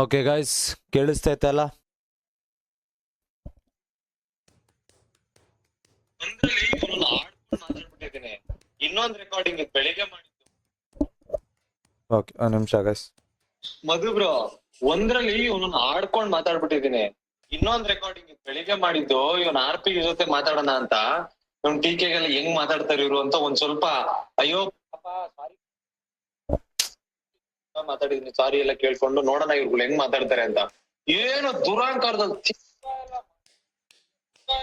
Okay guys, ಕೇಳಿಸ್ತೈತಲ್ಲ? ಒಂದ್ರಲ್ಲಿ ಇವನನ್ನ ಆಡ್ಕೊಂಡು ಮಾತಾಡ್ಬಿಟ್ಟಿದ್ದೀನಿ. ಇನ್ನೊಂದ್ ರೆಕಾರ್ಡಿಂಗ್ ಬೆಳಿಗ್ಗೆ ಮಾಡಿದ್ದು. ಓಕೆ, ಒಂದು ನಿಮಿಷ ಗೈಸ್. ಮಧು ಬ್ರೋ, ಒಂದ್ರಲ್ಲಿ ಇವನನ್ನ ಆಡ್ಕೊಂಡ್ ಮಾತಾಡ್ಬಿಟ್ಟಿದ್ದೀನಿ. ಇನ್ನೊಂದ್ ರೆಕಾರ್ಡಿಂಗ್ ಬೆಳಿಗ್ಗೆ ಮಾಡಿದ್ದು. ಇವನ್ RP ಜೊತೆ ಮಾತಾಡೋಣ ಅಂತ, ಇವ್ನ್ ಟೀಕೆಗೆಲ್ಲ ಹೆಂಗ್ ಮಾತಾಡ್ತಾರೆ ಇವ್ರು ಅಂತ ಒಂದ್ ಸ್ವಲ್ಪ ಅಯ್ಯೋ ಪಾಪ ಸಾರಿ ಮಾತಾಡಿದೀನಿ, ಸಾರಿ ಎಲ್ಲ ಕೇಳ್ಕೊಂಡು ನೋಡೋಣ ಇವ್ರುಗಳು ಹೆಂಗ್ ಮಾತಾಡ್ತಾರೆ ಅಂತ. ಏನೋ ದುರಾಂಕಾರದಲ್ಲಿ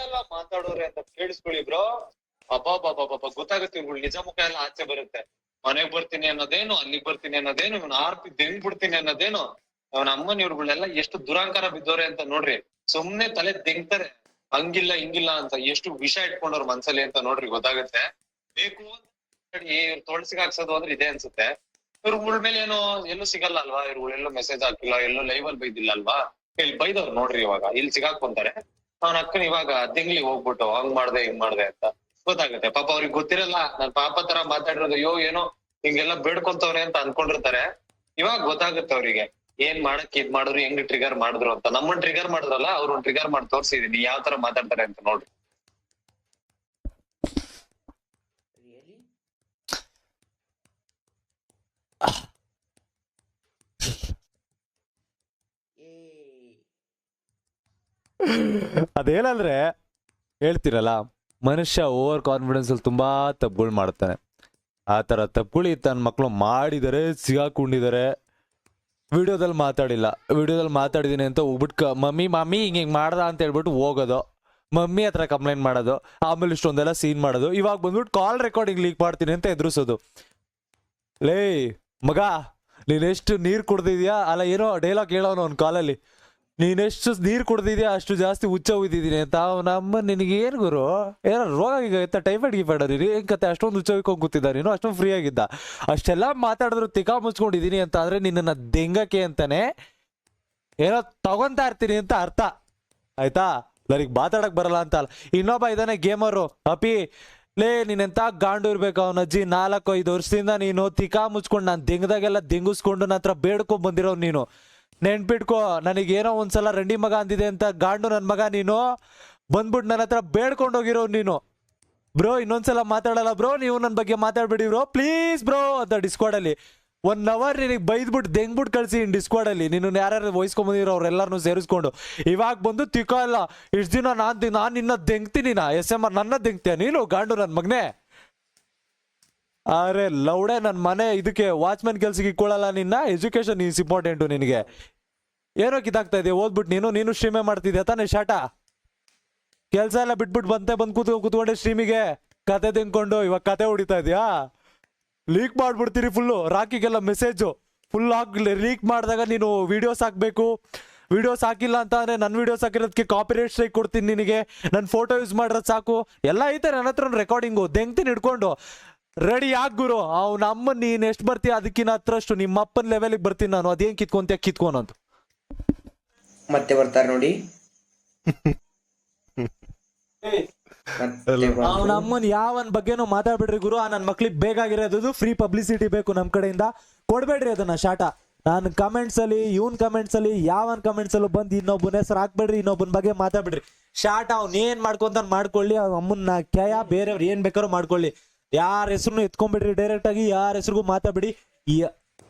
ಎಲ್ಲ ಮಾತಾಡೋರೆ ಅಂತ ಕೇಳಿಸ್ಕೊಳ್ಳಿ ಬ್ರೋ. ಅಬ್ಬಾ ಗೊತ್ತಾಗುತ್ತೆ ಇವ್ರುಗಳು ನಿಜ ಮುಖ ಎಲ್ಲ ಆಚೆ ಬರುತ್ತೆ. ಮನೆಗ್ ಬರ್ತೀನಿ ಅನ್ನೋದೇನು, ಅಲ್ಲಿಗ್ ಬರ್ತೀನಿ ಅನ್ನೋದೇನು, ಇವ್ನ RP ದೆಂಗ್ ಬಿಡ್ತೀನಿ ಅನ್ನೋದೇನು. ಅವನ ಅಮ್ಮನ ಇವ್ರುಗಳೆಲ್ಲ ಎಷ್ಟು ದುರಾಂಕಾರ ಬಿದ್ದವ್ರೆ ಅಂತ ನೋಡ್ರಿ. ಸುಮ್ನೆ ತಲೆ ತೆಂಗ್ತಾರೆ, ಹಂಗಿಲ್ಲ ಹಿಂಗಿಲ್ಲ ಅಂತ. ಎಷ್ಟು ವಿಷ ಇಟ್ಕೊಂಡವ್ರ ಮನ್ಸಲ್ಲಿ ಅಂತ ನೋಡ್ರಿ, ಗೊತ್ತಾಗುತ್ತೆ. ಬೇಕು ಇವ್ರು ತೊಳ್ಸಿಗೆ ಹಾಕ್ಸೋದು ಅಂದ್ರೆ ಇದೆ ಅನ್ಸುತ್ತೆ. ಇವ್ರುಗಳ ಮೇಲೆ ಏನೋ ಎಲ್ಲೂ ಸಿಗಲ್ಲ ಅಲ್ವಾ, ಇವ್ರುಗಳು ಎಲ್ಲೂ ಮೆಸೇಜ್ ಹಾಕಿಲ್ಲ, ಎಲ್ಲೂ ಲೈವ್ ಅಲ್ಲಿ ಬೈದಿಲ್ಲ ಅಲ್ವಾ. ಇಲ್ಲಿ ಬೈದವ್ರು ನೋಡ್ರಿ, ಇವಾಗ ಇಲ್ಲಿ ಸಿಗಾಕೊಂತಾರೆ. ಅವ್ನ ಅಕ್ಕನ ಇವಾಗ ತಿಂಗ್ಳಿಗೆ ಹೋಗ್ಬಿಟ್ಟು ಹಂಗ್ ಮಾಡ್ದೆ ಹಿಂಗ್ ಮಾಡ್ದೆ ಅಂತ ಗೊತ್ತಾಗುತ್ತೆ. ಪಾಪ ಅವ್ರಿಗೆ ಗೊತ್ತಿರಲ್ಲ, ನಾನ್ ಪಾಪ ತರ ಮಾತಾಡಿರೋದು. ಅಯ್ಯೋ ಏನೋ ಹಿಂಗೆಲ್ಲ ಬೇಡ್ಕೊಂತವ್ರೆ ಅಂತ ಅನ್ಕೊಂಡಿರ್ತಾರೆ. ಇವಾಗ ಗೊತ್ತಾಗುತ್ತೆ ಅವ್ರಿಗೆ ಏನ್ ಮಾಡಕ್ ಇದ್ ಮಾಡಿದ್ರು, ಹೆಂಗ್ ಟ್ರಿಗರ್ ಮಾಡಿದ್ರು ಅಂತ. ನಮ್ಮನ್ ಟ್ರಿಗರ್ ಮಾಡಿದ್ರಲ್ಲ, ಅವ್ರನ್ನ ಟ್ರಿಗರ್ ಮಾಡಿ ತೋರ್ಸಿದೀನಿ ಯಾವ ತರ ಮಾತಾಡ್ತಾರೆ ಅಂತ ನೋಡ್ರಿ. ಅದೇನಂದ್ರೆ ಹೇಳ್ತಿರಲ್ಲ, ಮನುಷ್ಯ ಓವರ್ ಕಾನ್ಫಿಡೆನ್ಸ್ ಅಲ್ಲಿ ತುಂಬಾ ತಪ್ಪುಗಳು ಮಾಡ್ತಾನೆ. ಆ ತರ ತಪ್ಪುಗಳು ತನ್ನ ಮಕ್ಕಳು ಮಾಡಿದರೆ, ಸಿಗಾಕೊಂಡಿದ್ದಾರೆ. ವಿಡಿಯೋದಲ್ಲಿ ಮಾತಾಡಿಲ್ಲ, ವಿಡಿಯೋದಲ್ಲಿ ಮಾತಾಡಿದೀನಿ ಅಂತ ಹೋಗ್ಬಿಟ್ಟು ಮಮ್ಮಿ ಹಿಂಗೆ ಮಾಡ್ದ ಅಂತ ಹೇಳ್ಬಿಟ್ಟು ಹೋಗೋದು, ಮಮ್ಮಿ ಹತ್ರ ಕಂಪ್ಲೇಂಟ್ ಮಾಡೋದು, ಆಮೇಲೆ ಇಷ್ಟೊಂದೆಲ್ಲ ಸೀನ್ ಮಾಡೋದು. ಇವಾಗ ಬಂದ್ಬಿಟ್ಟು ಕಾಲ್ ರೆಕಾರ್ಡಿಂಗ್ ಲೀಕ್ ಮಾಡ್ತೀನಿ ಅಂತ ಎದುರಿಸೋದು. ಲೇ ಮಗ, ನೀನೆಷ್ಟು ನೀರು ಕುಡ್ದಿದ್ಯಾ, ಅಲ್ಲ ಏನೋ ಡೈಲಾಗ್ ಹೇಳೋನು ಅವ್ನ ಕಾಲಲ್ಲಿ, ನೀನೆಷ್ಟು ನೀರು ಕುಡ್ದಿದ್ಯಾ ಅಷ್ಟು ಜಾಸ್ತಿ ಹುಚ್ಚ ಹೋಗಿದ್ದೀನಿ ಅಂತ. ಅವನಮ್ಮ ನಿನಗೆ ಏನು ಗುರು, ಏನೋ ರೋಗ ಈಗ ಎತ್ತ, ಟೈಫಾಯ್ಡ್ ಗಿಫಾಯ್ಡ್ ನೀನು ಏನ್ ಕತೆ ಅಷ್ಟೊಂದು ಹುಚ್ಚ ಹೋಗ್ಕೊಂಡು ಕೂತಿದ್ದ ನೀನು, ಅಷ್ಟೊಂದು ಫ್ರೀ ಆಗಿದ್ದ. ಅಷ್ಟೆಲ್ಲ ಮಾತಾಡಿದ್ರು ತಿಕಾ ಮುಚ್ಕೊಂಡಿದ್ದೀನಿ ಅಂತ ಅಂದ್ರೆ ನಿನ್ನನ್ನು ದೆಂಗಕ್ಕೆ ಅಂತಾನೆ ಏನೋ ತಗೊಂತಾ ಇರ್ತೀನಿ ಅಂತ ಅರ್ಥ ಆಯ್ತಾ. ನನಗೆ ಮಾತಾಡಕ್ ಬರಲ್ಲ ಅಂತ ಅಲ್ಲ. ಇನ್ನೊಬ್ಬ ಇದಾನೆ ಗೇಮರು ಅಪಿ, ಲೇ ನೀನೆಂತ ಗಾಂಡು ಇರ್ಬೇಕು ಅವನ ಅಜ್ಜಿ. 4-5 ವರ್ಷದಿಂದ ನೀನು ತಿಕಾ ಮುಚ್ಕೊಂಡು ನಾನು ದೆಂಗದಾಗೆಲ್ಲ ದೆಂಗಿಸ್ಕೊಂಡು ನನ್ನ ಹತ್ರ ಬೇಡ್ಕೊಂಡ್ ಬಂದಿರೋ ನೀನು. ನೆನ್ಪಿಟ್ಕೋ, ನನಗೇನೋ ಒಂದ್ಸಲ ರಂಡಿ ಮಗ ಅಂದಿದೆ ಅಂತ ಗಾಂಡು ನನ್ನ ಮಗ ನೀನು ಬಂದ್ಬಿಟ್ಟು ನನ್ನ ಹತ್ರ ಬೇಡ್ಕೊಂಡು ಹೋಗಿರೋ ನೀನು. ಬ್ರೋ ಇನ್ನೊಂದ್ಸಲ ಮಾತಾಡಲ್ಲ ಬ್ರೋ, ನೀವು ನನ್ನ ಬಗ್ಗೆ ಮಾತಾಡ್ಬೇಡಿ ಬ್ರೋ ಪ್ಲೀಸ್ ಬ್ರೋ ಅಂತ ಡಿಸ್ಕೋಡಲ್ಲಿ 1 hour ನಿನಗೆ ಬೈದ್ಬಿಟ್ಟು ದೆಂಗ್ಬಿಟ್ಟು ಕಳ್ಸಿ ಡಿಸ್ಕೋಡಲ್ಲಿ. ನೀನು ಯಾರ್ಯಾರು ವಹಿಸ್ಕೊಂಬಂದಿರೋ ಅವ್ರೆಲ್ಲರನ್ನು ಸೇರಿಸ್ಕೊಂಡು ಇವಾಗ ಬಂದು ತಿಕ್ಕೋ ಇಲ್ಲ. ಇಷ್ಟು ದಿನ ನಾನು ನಿನ್ನ ದೆಂಗ್ತೀನಿ, SMR ನನ್ನ ದೆಂಗ್ತೀಯ ನೀನು ಗಾಂಡು ನನ್ನ ಮಗನೇ. ಅರೆ ಲೌಡೆ, ನನ್ನ ಮನೆ ಇದಕ್ಕೆ ವಾಚ್ಮ್ಯಾನ್ ಕೆಲ್ಸಕ್ಕೆ ಇಕ್ಕೊಳ್ಳಲ್ಲ ನಿನ್ನ. ಎಜುಕೇಶನ್ ಈಸ್ ಇಂಪಾರ್ಟೆಂಟು ನಿನಗೆ. ಏನೋ ಕಿತ್ತಾಗ್ತಾ ಇದೆಯಾ ಓದ್ಬಿಟ್ಟು ನೀನು ಸ್ಟ್ರೀಮೇ ಮಾಡ್ತಿದ್ಯಾ ತಾನೇ ಶಾಟ. ಕೆಲಸ ಎಲ್ಲ ಬಿಟ್ಬಿಟ್ಟು ಬಂದು ಕೂತ್ಕೊಂಡೆ ಸ್ಟ್ರೀಮಿಗೆ ಕತೆ ತಿನ್ಕೊಂಡು. ಇವಾಗ ಕತೆ ಹೊಡಿತಾ ಇದೆಯಾ, ಲೀಕ್ ಮಾಡ್ಬಿಡ್ತೀರಿ ಫುಲ್ಲು. ರಾಕಿಗೆಲ್ಲ ಮೆಸೇಜು ಫುಲ್ ಆಗಿ ಲೀಕ್ ಮಾಡಿದಾಗ ನೀನು ವಿಡಿಯೋಸ್ ಹಾಕಬೇಕು. ವಿಡಿಯೋಸ್ ಹಾಕಿಲ್ಲ ಅಂತ ಅಂದರೆ ನನ್ನ ವಿಡಿಯೋಸ್ ಹಾಕಿರೋದಕ್ಕೆ ಕಾಪಿರೈಟ್ ಸ್ಟ್ರೈಕ್ ಕೊಡ್ತೀನಿ ನಿನಗೆ. ನನ್ನ ಫೋಟೋ ಯೂಸ್ ಮಾಡಿರೋದು ಸಾಕು, ಎಲ್ಲ ಐತೆ ನನ್ನ ಹತ್ರ ರೆಕಾರ್ಡಿಂಗು. ದೆಂಗ್ತೀನಿ ಹಿಡ್ಕೊಂಡು ರೆಡಿ ಆಗ್ ಗುರು. ಅವ್ನ ಅಮ್ಮ ನೀನ್ ಎಷ್ಟು ಬರ್ತೀಯ ಅದಕ್ಕಿನ್ನ ಹತ್ರಷ್ಟು ನಿಮ್ಮ ಅಪ್ಪನ ಲೆವೆಲಿಗೆ ಬರ್ತೀನಿ ನಾನು. ಅದೇನ್ ಕಿತ್ಕೊಂತ ಕಿತ್ಕೊನಂತ ಮತ್ತೆ ಬರ್ತಾರೆ ನೋಡಿ. ಅವ್ನ ಅಮ್ಮನ್ ಯಾವನ್ ಬಗ್ಗೆನೂ ಮಾತಾಡ್ಬಿಡ್ರಿ ಗುರು. ನನ್ನ ಮಕ್ಳಿಗೆ ಬೇಕಾಗಿರೋದು ಫ್ರೀ ಪಬ್ಲಿಸಿಟಿ ಬೇಕು ನಮ್ಮ ಕಡೆಯಿಂದ. ಕೊಡ್ಬೇಡ್ರಿ ಅದನ್ನ ಶಾಟ. ನಾನು ಕಮೆಂಟ್ಸ್ ಅಲ್ಲಿ, ಇವನ್ ಕಮೆಂಟ್ಸ್ ಅಲ್ಲಿ, ಯಾವನ್ ಕಮೆಂಟ್ಸ್ ಅಲ್ಲೂ ಬಂದು ಇನ್ನೊಬ್ಬನ ಹೆಸರು ಹಾಕ್ಬೇಡ್ರಿ, ಇನ್ನೊಬ್ಬನ ಬಗ್ಗೆ ಮಾತಾಡ್ಬಿಡ್ರಿ. ಶಾಟ ಅವ್ನ ಏನ್ ಮಾಡ್ಕೊಂತ ಮಾಡ್ಕೊಳ್ಳಿ. ಅವ್ನ ಅಮ್ಮನ ಕ್ಯಾಯ ಬೇರೆಯವ್ರು ಏನ್ ಬೇಕಾದ್ರೂ ಮಾಡ್ಕೊಳ್ಳಿ. ಯಾರ ಹೆಸರು ಎತ್ಕೊಂಡ್ಬಿಡ್ರಿ, ಡೈರೆಕ್ಟ್ ಆಗಿ ಯಾರ ಹೆಸರಿಗೂ ಮಾತಾಡ್ಬಿಡಿ. ಈ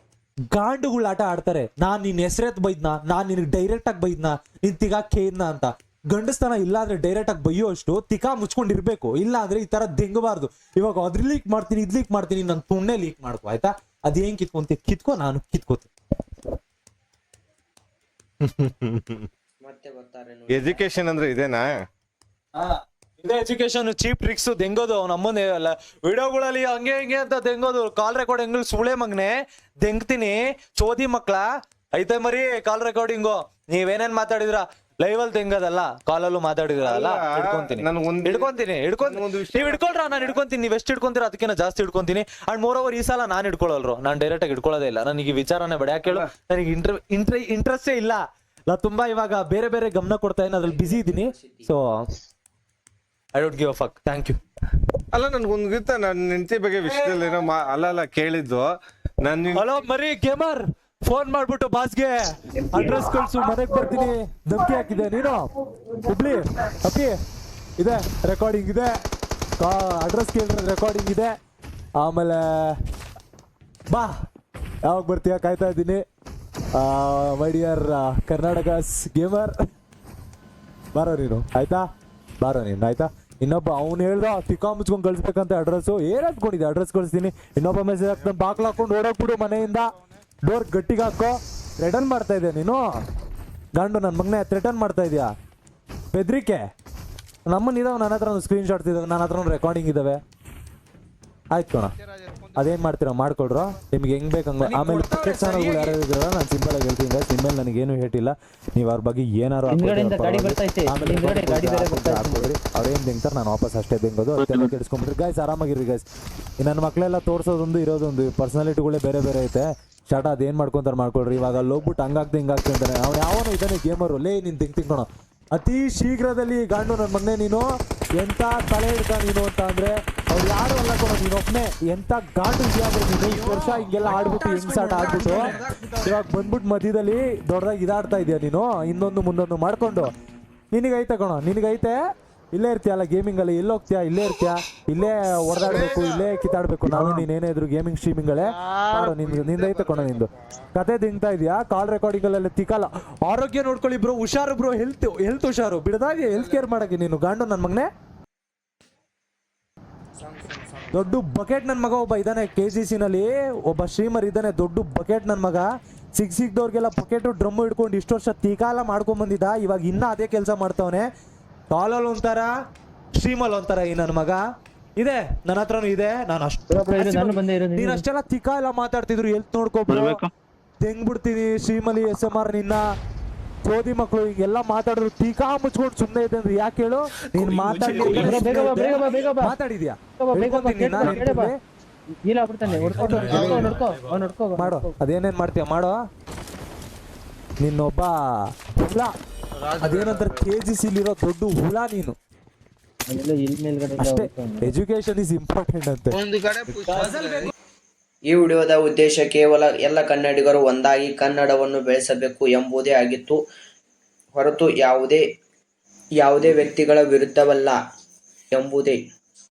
ಗಾಂಡುಗಳ ಆಟ ಆಡ್ತಾರೆ. ನಾನ್ ನಿನ್ ಹೆಸರೆತ್ ಬೈದ್ನಾ, ನಾನ್ ನಿನಗೆ ಡೈರೆಕ್ಟ್ ಆಗಿ ಬೈದ್ನಾ, ನೀನ್ ತಿಗಾಕೇದ್ನಾ ಅಂತ. ಗಂಡಸ್ತಾನ ಇಲ್ಲ ಅಂದ್ರೆ ಡೈರೆಕ್ಟ್ ಆಗಿ ಬೈಯೋ ಅಷ್ಟು ತಿಕಾ ಮುಚ್ಕೊಂಡಿರ್ಬೇಕು. ಇಲ್ಲ ಅಂದ್ರೆ ಈ ತರ ದೆಂಗಬಾರ್ದು. ಇವಾಗ ಅದ್ರ ಲೀಕ್ ಮಾಡ್ತೀನಿ, ಇದ್ ಲೀಕ್ ಮಾಡ್ತೀನಿ, ನನ್ ತುಣ್ಣೆ ಲೀಕ್ ಮಾಡ್ಕೊ ಆಯ್ತಾ. ಅದೇನ್ ಕಿತ್ಕೊಂತಿ ಕಿತ್ಕೋ, ನಾನು ಕಿತ್ಕೋತೀನಿ. ಮತ್ತೆ ಬರ್ತಾರೆ ನೋಡಿ. ಎಜುಕೇಶನ್ ಅಂದ್ರೆ ಇದೇನಾ? ಇದೇ ಎಜುಕೇಶನ್. Cheap tricks ದೆಂಗೋದು. ಅವ್ನ ಅಮ್ಮನೇ ಅಲ್ಲ ವಿಡಿಯೋಗಳಲ್ಲಿ ಹಂಗೆ ಹಿಂಗೆ ಅಂತ ದೆಂಗೋದು. ಕಾಲ್ ರೆಕಾರ್ಡ್ ಹೆಂಗ್ ಸುಳೆ ಮಗ್ನೆ ದೆಂಗ್ತೀನಿ ಚೋದಿ ಮಕ್ಳ ಐತೆ ಮರಿ. ಕಾಲ್ ರೆಕಾರ್ಡಿಂಗು ನೀವೇನೇನ್ ಮಾತಾಡಿದ್ರ ಲೈವ್ ಅಲ್ಲಿ ತೆಂಗದಲ್ಲ, ಕಾಲಲ್ಲೂ ಮಾತಾಡಿದ್ರಲ್ಲ. ಹಿಡ್ಕೊಂತೀನಿ ನೀವ್ ಹಿಡ್ಕೊಳ್ರ, ನಾನು ಹಿಡ್ಕೊಂತೀನಿ. ನೀವ್ ಎಷ್ಟು ಹಿಡ್ಕೊಂತೀರ ಅದಕ್ಕಿಂತ ಜಾಸ್ತಿ ಹಿಡ್ಕೊಂತೀನಿ. ಅಂಡ್ ಮೋರ್ ಓವರ್ ಈ ಸಲ ನಾನು ಹಿಡ್ಕೊಳ್ಳಲ್ರು. ನಾನು ಡೈರೆಕ್ಟ್ ಆಗಿ ಹಿಡ್ಕೊಳ್ಳೋದೇ ಇಲ್ಲ. ನನಗೆ ವಿಚಾರನೇ ಬೇಡ. ಯಾಕೆ ಹೇಳು, ನನಗೆ ಇಂಟ್ರೆಸ್ಟೇ ಇಲ್ಲ. ನಾ ತುಂಬಾ ಇವಾಗ ಬೇರೆ ಬೇರೆ ಗಮನ ಕೊಡ್ತಾ ಇದ್ದೀನಿ, ಅದ್ರಲ್ಲಿ ಬಿಸಿ ಇದ್ದೀನಿ. So I don't give a fuck. Thank you. ಅಲ್ಲ ನನ್ಗೊಂದು ಗೊತ್ತಾ, ನನ್ನ ಹೆಂಡತಿ ಬಗ್ಗೆ ವಿಷಯದಲ್ಲಿ ಏನೋ ಅಲ್ಲ ಕೇಳಿದ್ದು. ಹಲೋ ಮರಿ ಗೇಮರ್, ಫೋನ್ ಮಾಡ್ಬಿಟ್ಟು ಬಾಸ್ಗೆ ಅಡ್ರೆಸ್ ಕಳ್ಸು ಮನೆಗೆ ಬರ್ತೀನಿ ಧಮಕಿ ಹಾಕಿದೆ ನೀನು. ಹುಬ್ಳಿ ಅಪ್ಪಿ ಇದೆ ರೆಕಾರ್ಡಿಂಗ್ ಇದೆ, ಅಡ್ರೆಸ್ ಕೇಳಿದ್ರೆ ರೆಕಾರ್ಡಿಂಗ್ ಇದೆ. ಆಮೇಲೆ ಬಾ ಯಾವಾಗ ಬರ್ತೀಯ ಕಾಯ್ತಾ ಇದ್ದೀನಿ. ಮೈ ಡಿಯರ್ ಕರ್ನಾಟಕಸ್ ಗೇಮರ್ ಬಾರೋ ನೀನು ಆಯ್ತಾ, ಬಾರೋ ನೀನು ಆಯ್ತಾ. ಇನ್ನೊಬ್ಬ ಅವ್ನು ಹೇಳ್ದ ತಿಕ್ಕಾ ಮುಚ್ಕೊಂಡು ಕಳಿಸ್ಬೇಕಂತ ಅಡ್ರೆಸ್ಸು. ಏನ್ ಅಂದ್ಕೊಂಡಿದ್ದೆ ಅಡ್ರೆಸ್ ಕಳಿಸ್ತೀನಿ, ಇನ್ನೊಬ್ಬ ಮೆಸೇಜ್ ಹಾಕ್ತಾನೆ ಬಾಕ್ಲು ಹಾಕೊಂಡು ಓಡೋಗ್ಬಿಡು ಮನೆಯಿಂದ, ಡೋರ್ ಗಟ್ಟಿಗೆ ಹಾಕೋ. ರಿಟರ್ನ್ ಮಾಡ್ತಾ ಇದೆಯಾ ನೀನು ಗಂಡು ನನ್ನ ಮಗನೇ, ರಿಟರ್ನ್ ಮಾಡ್ತಾ ಇದೆಯಾ ಬೆದ್ರಿಕೆ. ನಮ್ಮನ್ನ ಇದಾವೆ ನನ್ನ ಹತ್ರ ಒಂದು ಸ್ಕ್ರೀನ್ ಶಾಟ್ಸ್ ಇದಾವೆ, ನನ್ನ ಹತ್ರ ಒಂದು ರೆಕಾರ್ಡಿಂಗ್ ಇದಾವೆ. ಆಯ್ತು ಕಣ ಅದೇನು ಮಾಡ್ತೀರಾ ಮಾಡ್ಕೊಡ್ರೋ ನಿಮ್ಗೆ ಹೆಂಗ್ ಬೇಕಂಗ. ಆಮೇಲೆ ಕ್ರಿಕೆಟ್ ಚಾನಲ್ಗಳು ಯಾರು ಇದ್ರಲ್ಲ ನಾನು ಸಿಂಪಲ್ ಆಗಿ ಹೇಳ್ತೀನಿ ಗೈಸ್, ನಿಮ್ಮೇಲೆ ನನಗೇನು ಹೇಟಿಲ್ಲ, ನೀವು ಅವ್ರ ಬಗ್ಗೆ ಏನಾರು ಅವ್ರೇನು ತಿಂತಾರೆ ನಾನು ವಾಪಸ್ ಅಷ್ಟೇ ತಿಂಗೋದು. ಅದಕ್ಕೆಲ್ಲ ಕೆಡಿಸ್ಕೊಂಡ್ಬಿಟ್ರಿ ಗೈಸ್, ಆರಾಮಾಗಿರಿ ಗೈಸ್. ನನ್ನ ಮಕ್ಕಳೆಲ್ಲ ತೋರಿಸೋದೊಂದು ಇರೋದೊಂದು ಪರ್ಸನಾಲಿಟಿಗಳೇ ಬೇರೆ ಬೇರೆ ಐತೆ. ಶಾಟ ಅದೇನು ಮಾಡ್ಕೊಂತಾರೆ ಮಾಡ್ಕೊಳ್ರಿ. ಇವಾಗ ಅಲ್ಲಿ ಹೋಗ್ಬಿಟ್ಟು ಹಂಗಾಗ್ತಿ ಹಿಂಗಾಗ್ತಿ ಅಂತಾನೆ ಅವ್ನು ಯಾವನು ಇದ್ದಾನೆ ಗೇಮರು. ಲೇ ನೀನು ತಿಂಕೋಣ ಅತಿ ಶೀಘ್ರದಲ್ಲಿ ಗಾಂಡು ನನ್ನ ಮಗನೇ ನೀನು ಎಂತ ತಲೆ ಹಿಡ್ಕ ನೀನು ಅಂತ ಅಂದ್ರೆ ಅವ್ರು ಯಾರು ಅಲ್ಲ ಕೊಡೋ ನೀನೊಬ್ಬನೇ. ಎಂತ ಗಾಂಡು ಇದೆಯಾದ್ರೆ ನೀನು ಇಷ್ಟು ವರ್ಷ ಹಿಂಗೆಲ್ಲ ಆಡ್ಬಿಟ್ಟು ಹೆಂಗ್ ಸಾಟ ಆಡ್ಬಿಟ್ಟು ಇವಾಗ ಬಂದ್ಬಿಟ್ಟು ಮಧ್ಯದಲ್ಲಿ ದೊಡ್ಡದಾಗಿ ಇದಾಡ್ತಾ ಇದೆಯಾ ನೀನು, ಇನ್ನೊಂದು ಮುಂದೊಂದು ಮಾಡ್ಕೊಂಡು. ನಿನಗೈತೆ ಕಣೋ ನಿನಗೈತೆ, ಇಲ್ಲೇ ಇರ್ತೀಯಲ್ಲ ಗೇಮಿಂಗಲ್ಲಿ, ಎಲ್ಲಿ ಹೋಗ್ತೀಯಾ ಇಲ್ಲೇ ಇರ್ತೀಯಾ, ಇಲ್ಲೇ ಹೊಡೆದಾಡ್ಬೇಕು ಇಲ್ಲೇ ಕಿತ್ತಾಡ್ಬೇಕು. ನಾನು ನೀನೇನೇ ಇದ್ರು ಗೇಮಿಂಗ್ ಸ್ಟ್ರೀಮಿಂಗಳೇ ನೋಡು ನಿಂದೈತೆ ಕಣೋ ನಿಂದು ಕತೆ ತಿಂತಾ ಇದೆಯಾ. ಕಾಲ್ ರೆಕಾರ್ಡಿಂಗಲ್ಲೆಲ್ಲ ತಿಕ್ಕಲ್ಲ. ಆರೋಗ್ಯ ನೋಡ್ಕೊಳ್ಳಿ ಬ್ರೋ, ಹುಷಾರು ಬ್ರೋ, ಹೆಲ್ತ್ ಹುಷಾರು ಬಿಡದಾಗೆ ಹೆಲ್ತ್ ಕೇರ್ ಮಾಡಕ್ಕೆ ನೀನು ಗಾಂಡು ನನ್ನ ಮಗನೇ. ದೊಡ್ಡ ಬಕೆಟ್ ನನ್ನ ಮಗ ಒಬ್ಬ ಇದ್ದಾನೆ KGC ನಲ್ಲಿ, ಒಬ್ಬ ಸ್ಟ್ರೀಮರ್ ಇದ್ದಾನೆ ದೊಡ್ಡ ಬಕೆಟ್ ನನ್ನ ಮಗ. ಸಿಕ್ದವ್ರಿಗೆಲ್ಲ ಬಕೆಟು ಡ್ರಮ್ಮು ಹಿಡ್ಕೊಂಡು ಇಷ್ಟು ವರ್ಷ ತೀಕಾಲ ಮಾಡ್ಕೊಂಡ್ ಬಂದಿದ್ದ. ಇವಾಗ ಇನ್ನ ಅದೇ ಕೆಲಸ ಮಾಡ್ತಾವನೆ. ಕಾಲಲ್ಲಿ ಒಂಥರ ಸ್ಟ್ರೀಮಲ್ಲಿ ಒಂಥರ ಈ ನನ್ನ ಮಗ ಇದೆ, ನನ್ನ ಹತ್ರನೂ ಇದೆ. ನಾನು ನೀನು ಅಷ್ಟೆಲ್ಲ ತಿಕ್ಕ ಎಲ್ಲ ಮಾತಾಡ್ತಿದ್ರು ಹೆಲ್ತ್ ನೋಡ್ಕೊಬ್ರು ತೆಂಗ್ ಬಿಡ್ತೀನಿ ಸ್ಟ್ರೀಮಲ್ಲಿ SMR ನಿನ್ನ ಚೋದಿ ಮಕ್ಕಳು ಹಿಂಗೆಲ್ಲ ಮಾತಾಡಿದ್ರು ಟೀಕಾ ಮುಚ್ಕೊಂಡು ಸುಮ್ಮನೆ ಇದೆ ಅಂದ್ರೆ ಯಾಕೆ ಹೇಳು. ನೀನ್ ಮಾತಾಡಿದ್ಯಾ ಮಾಡೋ ಅದೇನೇನ್ ಮಾಡ್ತೀಯ ಮಾಡೋ. ನಿನ್ನೊಬ್ಬ ಹುಳ ಅದೇನಂತಾರೆ KGC ಇರೋ ದೊಡ್ಡ ಹುಳ ನೀನು ಅಷ್ಟೇ. ಎಜುಕೇಶನ್ ಇಸ್ ಇಂಪಾರ್ಟೆಂಟ್ ಅಂತ. ಈ ವಿಡಿಯೋದ ಉದ್ದೇಶ ಕೇವಲ ಎಲ್ಲ ಕನ್ನಡಿಗರು ಒಂದಾಗಿ ಕನ್ನಡವನ್ನು ಬೆಳೆಸಬೇಕು ಎಂಬುದೇ ಆಗಿತ್ತು ಹೊರತು ಯಾವುದೇ ವ್ಯಕ್ತಿಗಳ ವಿರುದ್ಧವಲ್ಲ ಎಂಬುದೇ